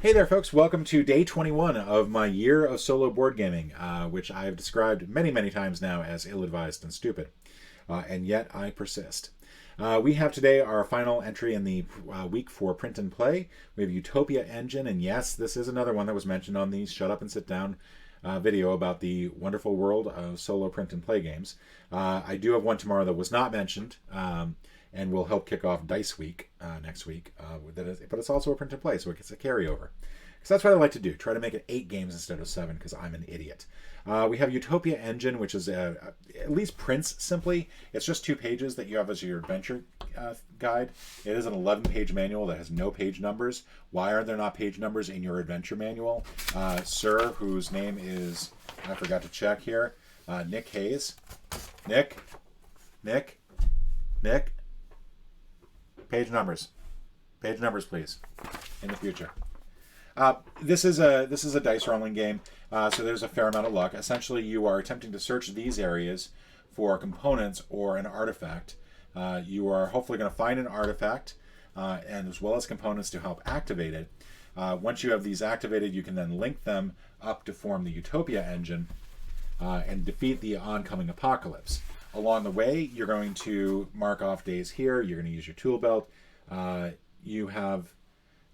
Hey there, folks. Welcome to day 21 of my year of solo board gaming, which I have described many, many times now as ill-advised and stupid. And yet I persist. We have today our final entry in the week for print and play. We have Utopia Engine, and yes, this is another one that was mentioned on the Shut Up and Sit Down video about the wonderful world of solo print and play games. I do have one tomorrow that was not mentioned, and will help kick off Dice Week next week. But it's also a print and play, so it gets a carryover. Because that's what I like to do. Try to make it 8 games instead of 7, because I'm an idiot. We have Utopia Engine, which is at least prints simply. It's just 2 pages that you have as your adventure guide. It is an 11-page manual that has no page numbers. Why are there not page numbers in your adventure manual? Sir, whose name is, I forgot to check here, Nick Hayes. Nick? Page numbers. Page numbers, please, in the future. This is a dice rolling game, so there's a fair amount of luck. Essentially, you are attempting to search these areas for components or an artifact. You are hopefully going to find an artifact, and as well as components to help activate it. Once you have these activated, you can then link them up to form the Utopia engine and defeat the oncoming apocalypse. Along the way, you're going to mark off days here. You're going to use your tool belt. You have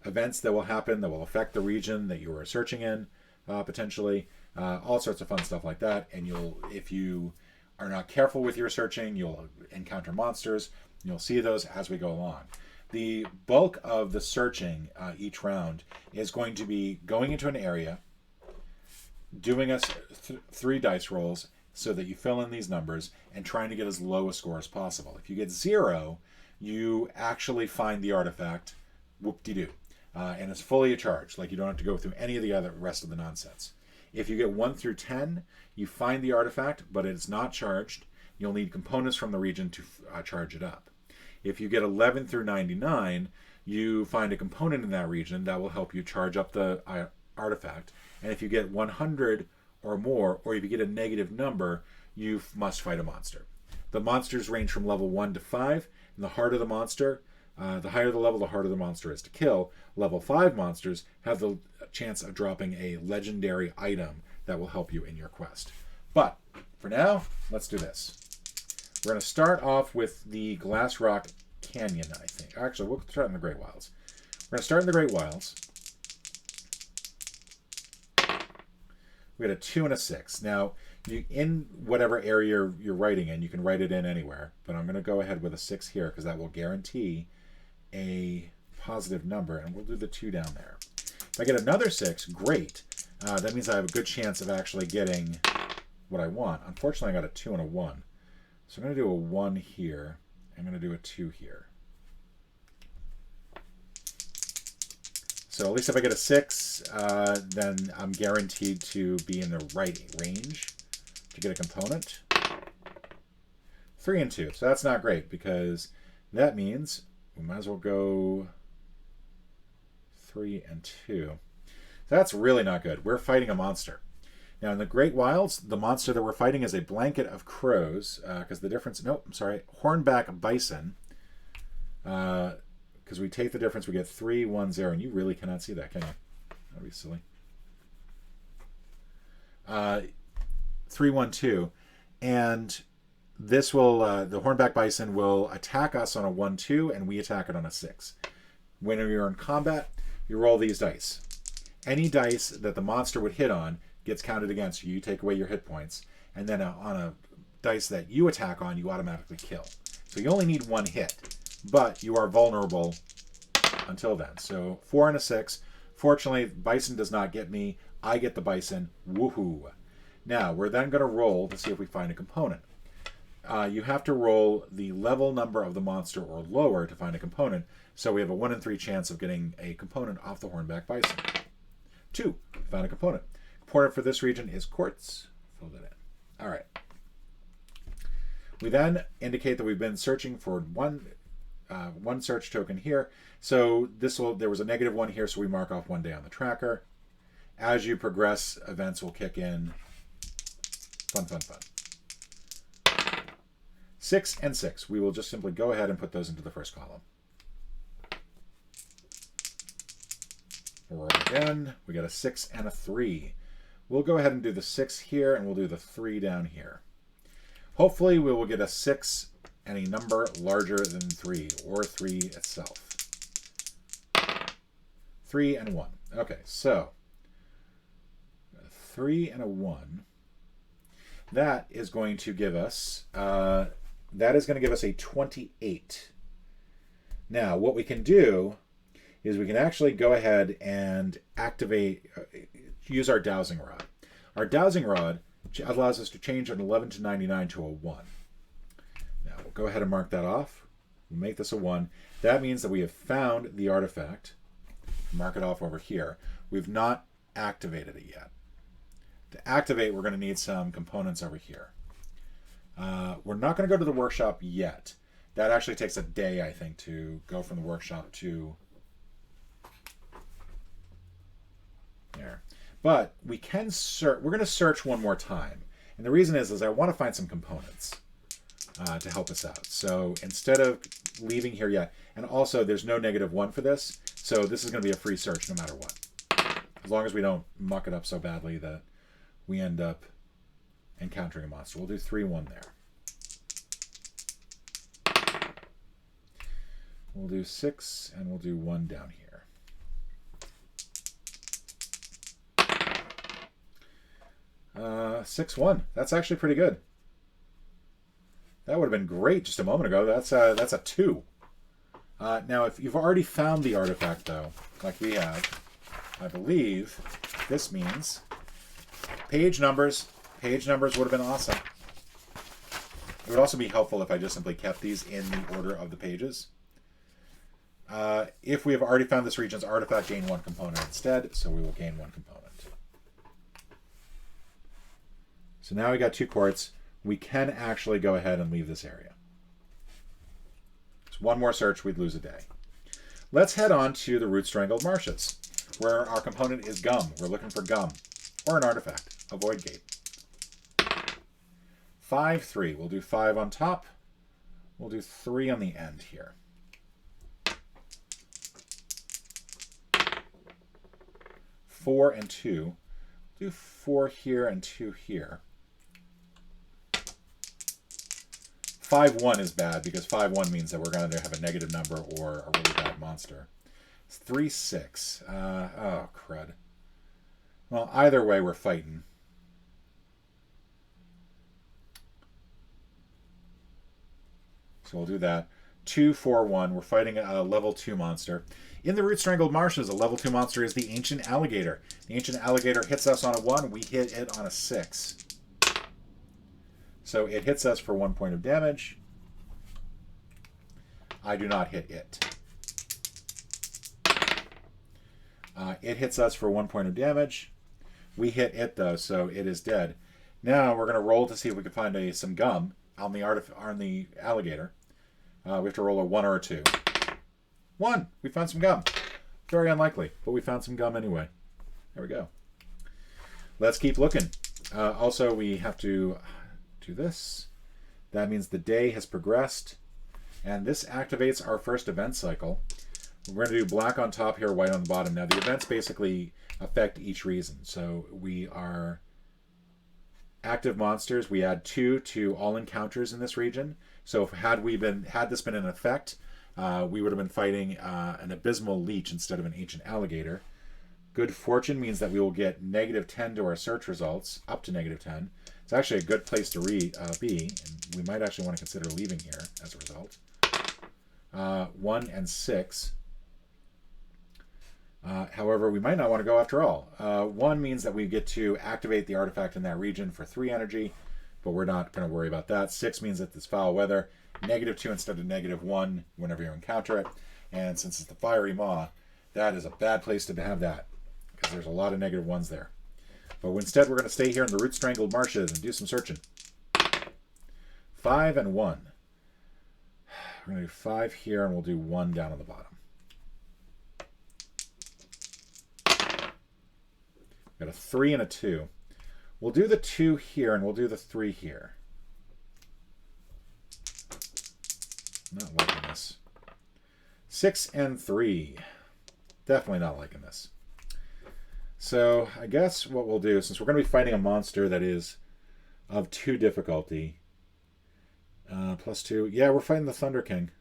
events that will happen that will affect the region that you are searching in, potentially. All sorts of fun stuff like that. And if you are not careful with your searching, you'll encounter monsters. You'll see those as we go along. The bulk of the searching each round is going to be going into an area, doing us 3 dice rolls, so that you fill in these numbers and trying to get as low a score as possible. If you get 0, you actually find the artifact, whoop-de-doo, and it's fully charged. Like, you don't have to go through any of the other rest of the nonsense. If you get 1 through 10, you find the artifact, but it's not charged. You'll need components from the region to charge it up. If you get 11 through 99, you find a component in that region that will help you charge up the artifact. And if you get 100 or more, or if you get a negative number, you must fight a monster. The monsters range from level 1 to 5, and the harder the monster, the higher the level, the harder the monster is to kill. Level 5 monsters have the chance of dropping a legendary item that will help you in your quest. But for now, let's do this. We're going to start off with the Glass Rock Canyon, I think. Actually, we'll start in the Great Wilds. We're going to start in the Great Wilds. We had a 2 and a 6. Now, in whatever area you're writing in, you can write it in anywhere. But I'm going to go ahead with a 6 here because that will guarantee a positive number. And we'll do the 2 down there. If I get another 6, great. That means I have a good chance of actually getting what I want. Unfortunately, I got a 2 and a 1. So I'm going to do a 1 here. I'm going to do a 2 here. So at least if I get a 6, then I'm guaranteed to be in the right range to get a component. 3 and 2. So that's not great because that means we might as well go 3 and 2. So that's really not good. We're fighting a monster. Now in the Great Wilds, the monster that we're fighting is a blanket of crows because the difference, hornback bison. Because we take the difference, we get 3, 1, 0, and you really cannot see that, can you? That'd be silly. 3, 1, 2, and this will the hornback bison will attack us on a 1, 2, and we attack it on a 6. When you're in combat, you roll these dice. Any dice that the monster would hit on gets counted against you. You take away your hit points, and then on a dice that you attack on, you automatically kill. So you only need 1 hit. But you are vulnerable until then. So 4 and a 6. Fortunately, bison does not get me. I get the bison. Woohoo. Now, we're then going to roll to see if we find a component. You have to roll the level number of the monster or lower to find a component. So we have a 1 in 3 chance of getting a component off the hornback bison. 2. Found a component. Component for this region is quartz. Fill that in. All right. We then indicate that we've been searching for one search token here. So there was a -1 here, so we mark off 1 day on the tracker. As you progress, events will kick in. Fun. 6 and 6. We will just simply go ahead and put those into the first column. Roll again. We got a 6 and a 3. We'll go ahead and do the 6 here, and we'll do the 3 down here. Hopefully we will get a 6 and a number larger than 3, or 3 itself. 3 and 1. Okay, so 3 and a 1. That is going to give us a 28. Now, what we can do is we can actually go ahead and activate, use our dowsing rod. Our dowsing rod allows us to change an 11 to 99 to a 1. Now, we'll go ahead and mark that off. We'll make this a 1. That means that we have found the artifact. Mark it off over here. We've not activated it yet. To activate, we're going to need some components over here. We're not going to go to the workshop yet. That actually takes a day, I think, to go from the workshop to there. But we can search. We're going to search one more time. And the reason is I want to find some components to help us out. So instead of leaving here yet, and also there's no -1 for this, so this is going to be a free search no matter what. As long as we don't muck it up so badly that we end up encountering a monster. We'll do 3-1 there. We'll do 6, and we'll do 1 down here. Uh, 6-1. That's actually pretty good. That would have been great just a moment ago. That's a 2. Now, if you've already found the artifact, though, like we have, I believe this means page numbers. Page numbers would have been awesome. It would also be helpful if I just simply kept these in the order of the pages. If we have already found this region's artifact, gain 1 component instead, so we will gain 1 component. So now we got 2 quartz. We can actually go ahead and leave this area. So one more search, we'd lose a day. Let's head on to the root strangled marshes, where our component is gum. We're looking for gum, or an artifact, a void gate. 5-3. We'll do 5 on top. We'll do 3 on the end here. 4 and 2. Do 4 here and 2 here. 5-1 is bad because 5-1 means that we're going to have a negative number or a really bad monster. 3-6. Oh, crud. Well, either way, we're fighting. So we'll do that. 2-4-1. We're fighting a level 2 monster. In the root strangled marshes, a level 2 monster is the ancient alligator. The ancient alligator hits us on a 1. We hit it on a 6. So it hits us for 1 point of damage. I do not hit it. It hits us for 1 point of damage. We hit it, though, so it is dead. Now we're going to roll to see if we can find some gum on the alligator. We have to roll a 1 or a 2. 1! We found some gum. Very unlikely, but we found some gum anyway. There we go. Let's keep looking. Also, we have to do this. That means the day has progressed. And this activates our first event cycle. We're going to do black on top here, white on the bottom. Now, the events basically affect each region. So we are active monsters. We add 2 to all encounters in this region. So had this been in effect, we would have been fighting an abysmal leech instead of an ancient alligator. Good fortune means that we will get -10 to our search results, up to -10. It's actually a good place to be, and we might actually want to consider leaving here as a result. 1 and 6. However, we might not want to go after all. 1 means that we get to activate the artifact in that region for 3 energy, but we're not going to worry about that. 6 means that it's foul weather. -2 instead of -1 whenever you encounter it. And since it's the fiery maw, that is a bad place to have that, because there's a lot of -1s there. But instead, we're going to stay here in the root strangled marshes and do some searching. 5 and 1. We're going to do 5 here, and we'll do 1 down on the bottom. Got a 3 and a 2. We'll do the 2 here, and we'll do the 3 here. Not liking this. 6 and 3. Definitely not liking this. So I guess what we'll do, since we're going to be fighting a monster that is of 2 difficulty, +2. Yeah, we're fighting the Thunder King.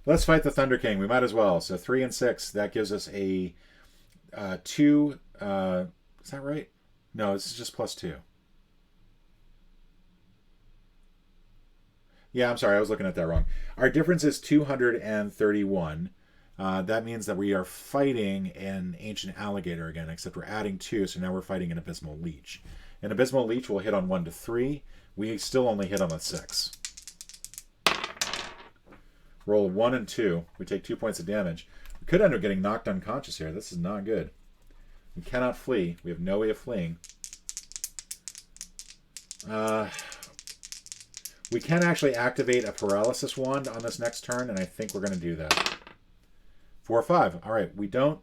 Let's fight the Thunder King. We might as well. So 3 and 6. That gives us a 2. Is that right? No, this is just +2. Yeah, I'm sorry. I was looking at that wrong. Our difference is 231. That means that we are fighting an ancient alligator again, except we're adding 2, so now we're fighting an abysmal leech. An abysmal leech will hit on 1 to 3. We still only hit on a 6. Roll 1 and 2. We take 2 points of damage. We could end up getting knocked unconscious here. This is not good. We cannot flee. We have no way of fleeing. We can actually activate a paralysis wand on this next turn, and I think we're going to do that. 4 or 5. All right, we don't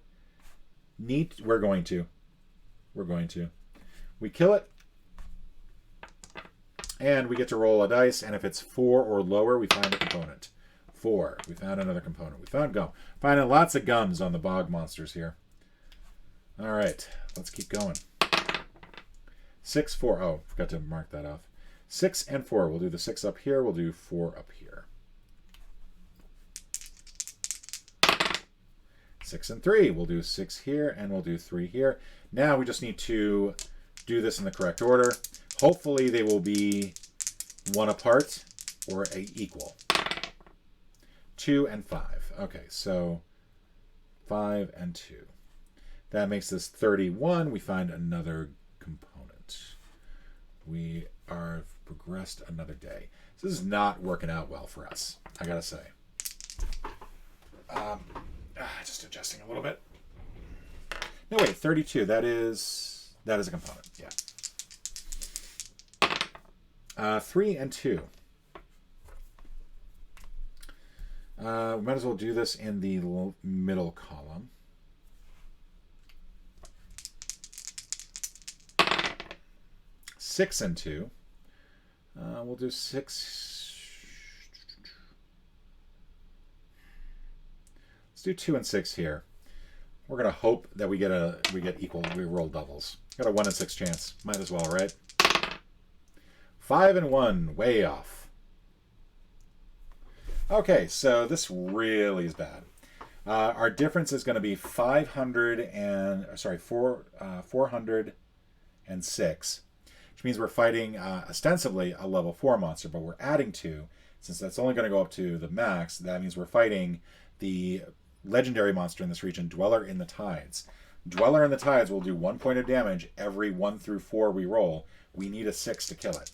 need... We're going to. We're going to. We kill it, and we get to roll a dice, and if it's 4 or lower, we find a component. 4. We found another component. We found gum. Finding lots of gums on the bog monsters here. All right, let's keep going. 6, 4. Oh, forgot to mark that off. 6 and 4. We'll do the 6 up here. We'll do 4 up here. 6 and 3. We'll do 6 here, and we'll do 3 here. Now we just need to do this in the correct order. Hopefully they will be 1 apart or equal. 2 and 5. Okay, so 5 and 2. That makes this 31. We find another component. We are progressed another day. This is not working out well for us, I gotta say. Just adjusting a little bit. No, wait, 32. That is a component. Yeah. 3 and 2. We might as well do this in the middle column. 6 and 2. We'll do 6. Let's do 2 and 6 here. We're gonna hope that we get equal. We roll doubles. Got a 1 in 6 chance. Might as well, right? 5 and 1, way off. Okay, so this really is bad. Our difference is going to be 406, which means we're fighting ostensibly a level 4 monster, but we're adding 2. Since that's only going to go up to the max, that means we're fighting the legendary monster in this region, Dweller in the Tides. Dweller in the Tides will do 1 point of damage every 1 through 4 we roll. We need a 6 to kill it.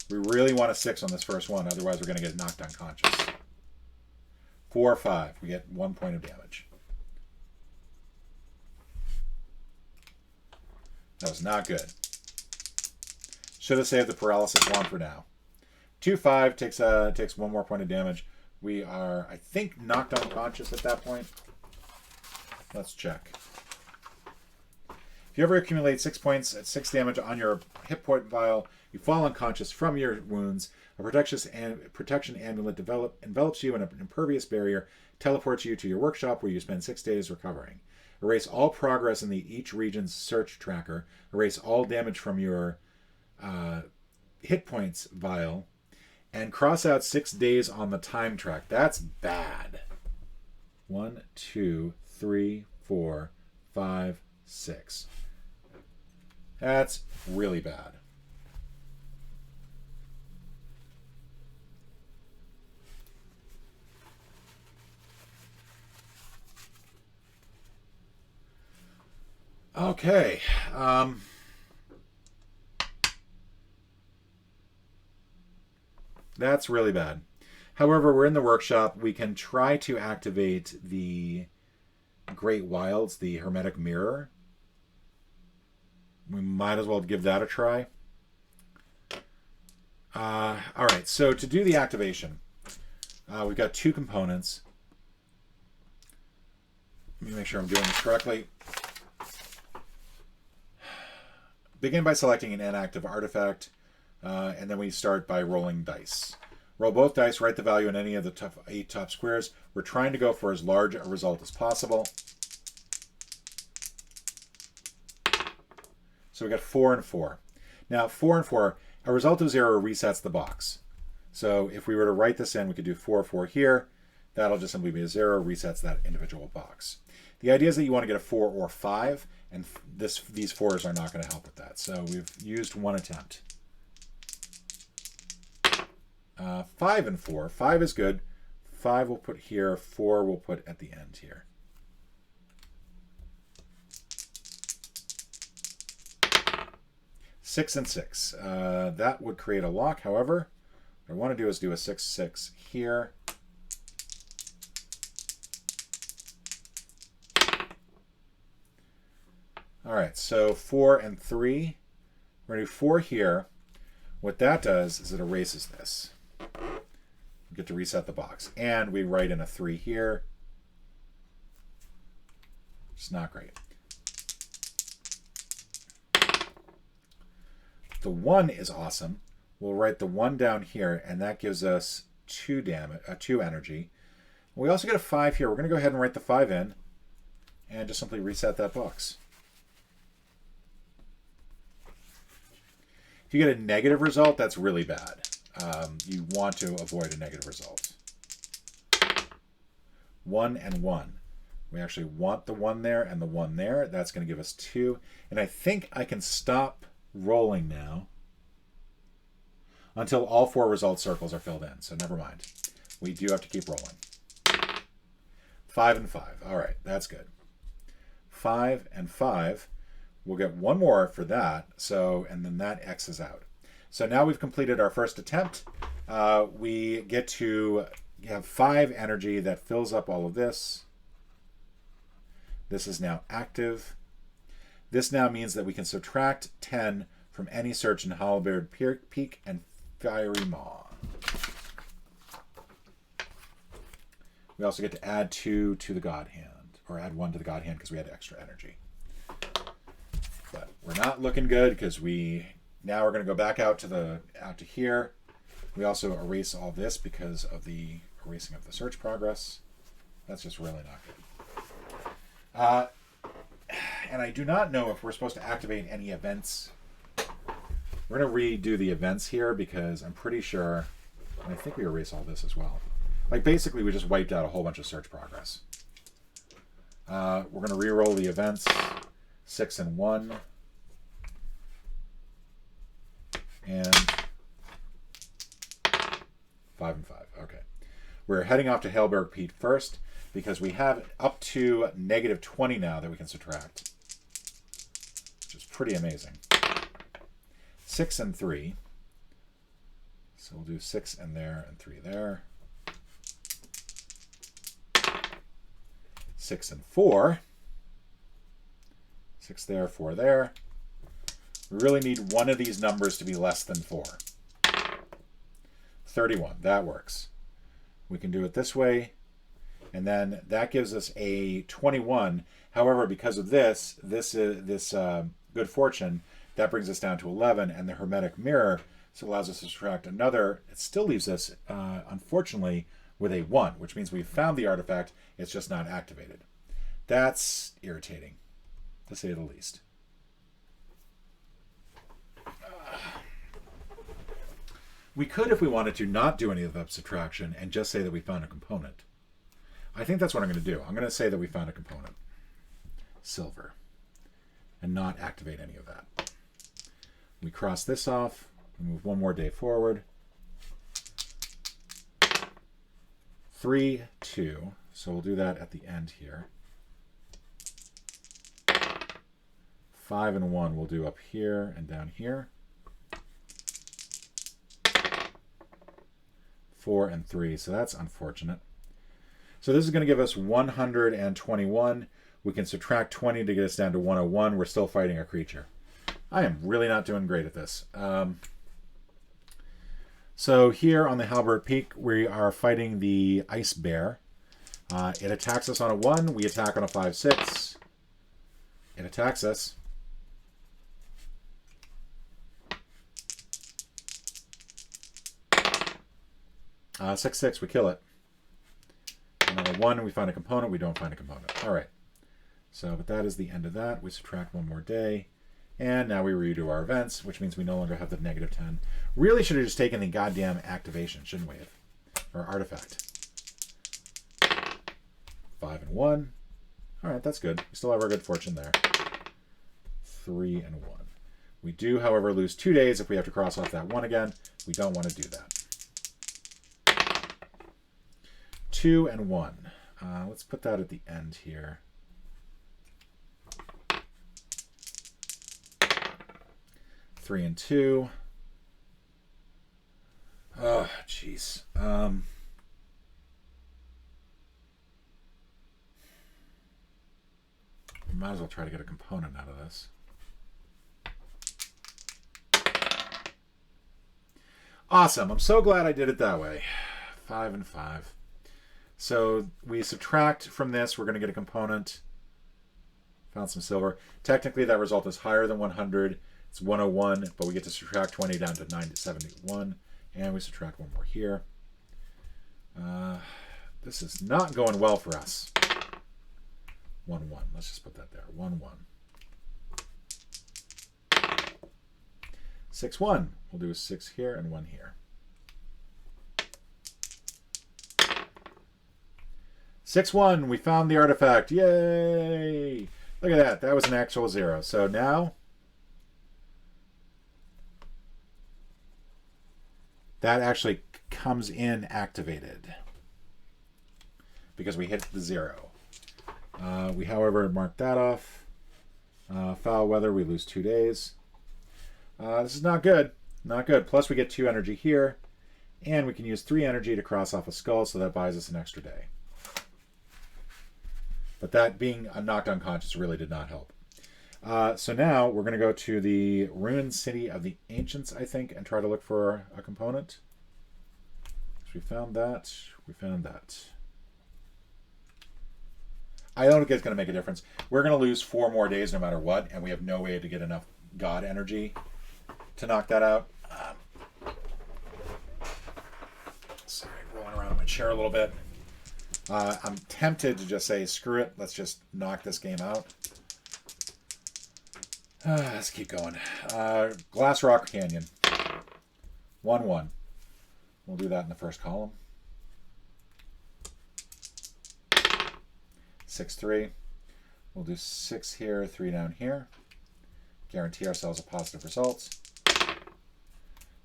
We really want a 6 on this first one, otherwise we're going to get knocked unconscious. 4 or 5. We get 1 point of damage. That was not good. Should have saved the paralysis wand for now. 2-5 takes 1 more point of damage. We are, I think, knocked unconscious at that point. Let's check. If you ever accumulate 6 points at 6 damage on your hit point vial, you fall unconscious from your wounds. A protection amulet envelops you in an impervious barrier, teleports you to your workshop where you spend 6 days recovering. Erase all progress in each region's search tracker. Erase all damage from your hit points vial. And cross out 6 days on the time track. That's bad. 1, 2, 3, 4, 5, 6. That's really bad. Okay. That's really bad. However, we're in the workshop. We can try to activate the Great Wilds, the Hermetic Mirror. We might as well give that a try. All right, so to do the activation, we've got 2 components. Let me make sure I'm doing this correctly. Begin by selecting an inactive artifact, and then we start by rolling dice. Roll both dice, write the value in any of the 8 top squares. We're trying to go for as large a result as possible. So we got 4 and 4. Now 4 and 4, a result of 0 resets the box. So if we were to write this in, we could do 4, 4 here. That'll just simply be a 0, resets that individual box. The idea is that you want to get a 4 or 5, and these 4s are not going to help with that. So we've used one attempt. 5 and 4. 5 is good. 5 we'll put here. 4 we'll put at the end here. Six and 6. That would create a lock. However, what I want to do is do a 6, 6 here. All right, so 4 and 3. We're going to do 4 here. What that does is it erases this. We get to reset the box. And we write in a 3 here. It's not great. The 1 is awesome. We'll write the 1 down here, and that gives us 2 damage, 2 energy. We also get a 5 here. We're going to go ahead and write the 5 in, and just simply reset that box. If you get a negative result, that's really bad. You want to avoid a negative result. 1 and 1. We actually want the 1 there and the 1 there. That's going to give us 2. And I think I can stop rolling now until all 4 result circles are filled in. So never mind. We do have to keep rolling. 5 and 5. All right, that's good. 5 and 5. We'll get 1 more for that. So, and then that X's out. So now we've completed our first attempt. We get to have 5 energy that fills up all of this. This is now active. This now means that we can subtract 10 from any search in Halberd Peak and Fiery Maw. We also get to add 2 to the God Hand, or add 1 to the God Hand because we had extra energy. But we're not looking good because now we're going to go back out to here. We also erase all this because of the erasing of the search progress. That's just really not good. And I do not know if we're supposed to activate any events. We're going to redo the events here because I'm pretty sure, and I think we erase all this as well. Like basically we just wiped out a whole bunch of search progress. We're going to re-roll the events. 6 and 1. And 5 and 5. Okay. We're heading off to Halberg Peak first because we have up to negative 20 now that we can subtract, which is pretty amazing. 6 and 3. So we'll do 6 and there and 3 there. 6 and 4. 6 there, 4 there. We really need one of these numbers to be less than 4. 31, that works. We can do it this way, and then that gives us a 21. However, because of this good fortune, that brings us down to 11, and the hermetic mirror allows us to subtract another. It still leaves us, unfortunately, with a 1, which means we've found the artifact, it's just not activated. That's irritating, to say the least. We could, if we wanted to, not do any of the subtraction and just say that we found a component. I think that's what I'm going to do. I'm going to say that we found a component. Silver. And not activate any of that. We cross this off. We move 1 more day forward. 3, 2. So we'll do that at the end here. 5 and 1 we'll do up here and down here. 4 and 3, so that's unfortunate. So this is going to give us 121. We can subtract 20 to get us down to 101. We're still fighting a creature. I am really not doing great at this. So here on the Halberd Peak, we are fighting the Ice Bear. It attacks us on a 1. We attack on a 5, 6. It attacks us. 6, 6, we kill it. And on a 1, we find a component. We don't find a component. All right. So, but that is the end of that. We subtract 1 more day. And now we redo our events, which means we no longer have the -10. Really should have just taken the goddamn activation, shouldn't we have? Or artifact. 5 and 1. All right, that's good. We still have our good fortune there. 3 and 1. We do, however, lose 2 days if we have to cross off that 1 again. We don't want to do that. 2 and 1. Let's put that at the end here. 3 and 2. Oh, jeez. Might as well try to get a component out of this. Awesome. I'm so glad I did it that way. 5 and 5. So we subtract from this. We're going to get a component. Found some silver. Technically, that result is higher than 100. It's 101, but we get to subtract 20 down to 971. And we subtract one more here. This is not going well for us. 1, 1. Let's just put that there. 1, 1. 6, 1. We'll do a 6 here and 1 here. 6, 1. We found the artifact. Yay! Look at that. That was an actual 0. So now that actually comes in activated because we hit the 0. We, however, mark that off. Foul weather, we lose 2 days. This is not good. Not good. Plus, we get 2 energy here. And we can use 3 energy to cross off a skull, so that buys us an extra day. But that being knocked unconscious really did not help. So now we're going to go to the ruined city of the ancients, I think, and try to look for a component. So we found that. We found that. I don't think it's going to make a difference. We're going to lose 4 more days no matter what, and we have no way to get enough god energy to knock that out. Sorry, rolling around in my chair a little bit. I'm tempted to just say, screw it, let's just knock this game out. Let's keep going. Glass Rock Canyon. 1, 1. We'll do that in the first column. 6, 3. We'll do 6 here, 3 down here. Guarantee ourselves a positive result.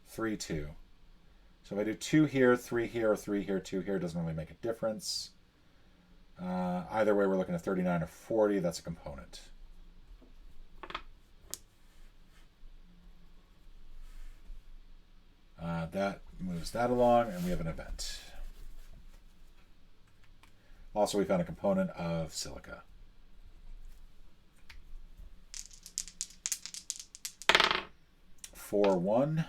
3, 2. So if I do 2 here, 3 here, or 3 here, 2 here, doesn't really make a difference. Either way, we're looking at 39 or 40. That's a component. That moves that along, and we have an event. Also, we found a component of silica. For 1.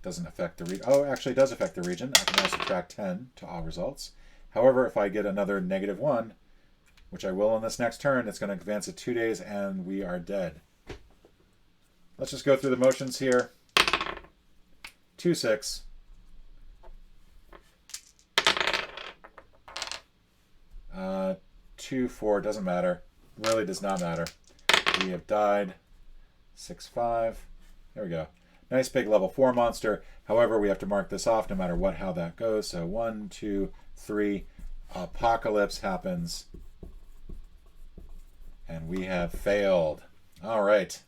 Doesn't affect the region. Oh, actually, it does affect the region. I can now subtract 10 to all results. However, if I get another -1, which I will on this next turn, it's going to advance it 2 days, and we are dead. Let's just go through the motions here. 2, 6. 2, 4. Doesn't matter. Really does not matter. We have died. 6, 5. There we go. Nice big level 4 monster. However, we have to mark this off no matter what, how that goes. So 1, 2, 3. Apocalypse happens. And we have failed. All right.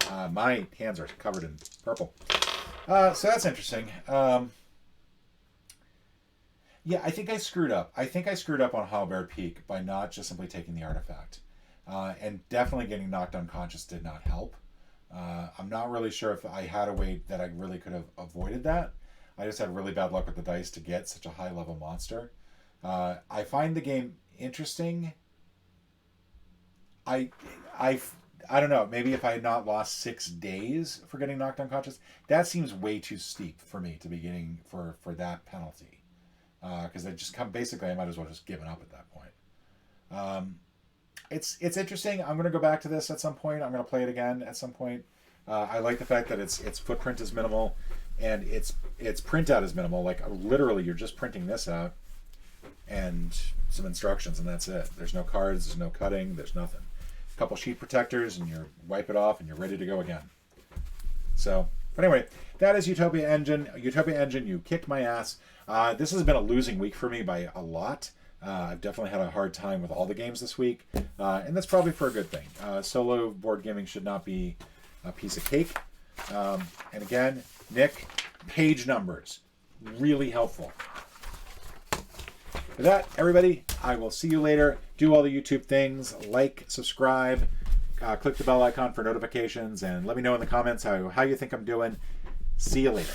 My hands are covered in purple. So that's interesting. Yeah, I think I screwed up. I think I screwed up on Halberd Peak by not just simply taking the artifact. And definitely getting knocked unconscious did not help. I'm not really sure if I had a way that I really could have avoided that. I just had really bad luck with the dice to get such a high level monster. I find the game interesting. I don't know. Maybe if I had not lost 6 days for getting knocked unconscious, that seems way too steep for me to be getting for that penalty. Because basically, I might as well just given up at that point. It's interesting. I'm going to go back to this at some point. I'm going to play it again at some point. I like the fact that its footprint is minimal, and its printout is minimal. Like literally, you're just printing this out and some instructions, and that's it. There's no cards. There's no cutting. There's nothing. a couple sheet protectors, and you wipe it off, and you're ready to go again. So, but anyway, that is Utopia Engine. Utopia Engine, you kicked my ass. This has been a losing week for me by a lot. I've definitely had a hard time with all the games this week, and that's probably for a good thing. Solo board gaming should not be a piece of cake. And again, Nick, page numbers, really helpful. With that, everybody, I will see you later. Do all the YouTube things, like, subscribe, click the bell icon for notifications, and let me know in the comments how you think I'm doing. See you later.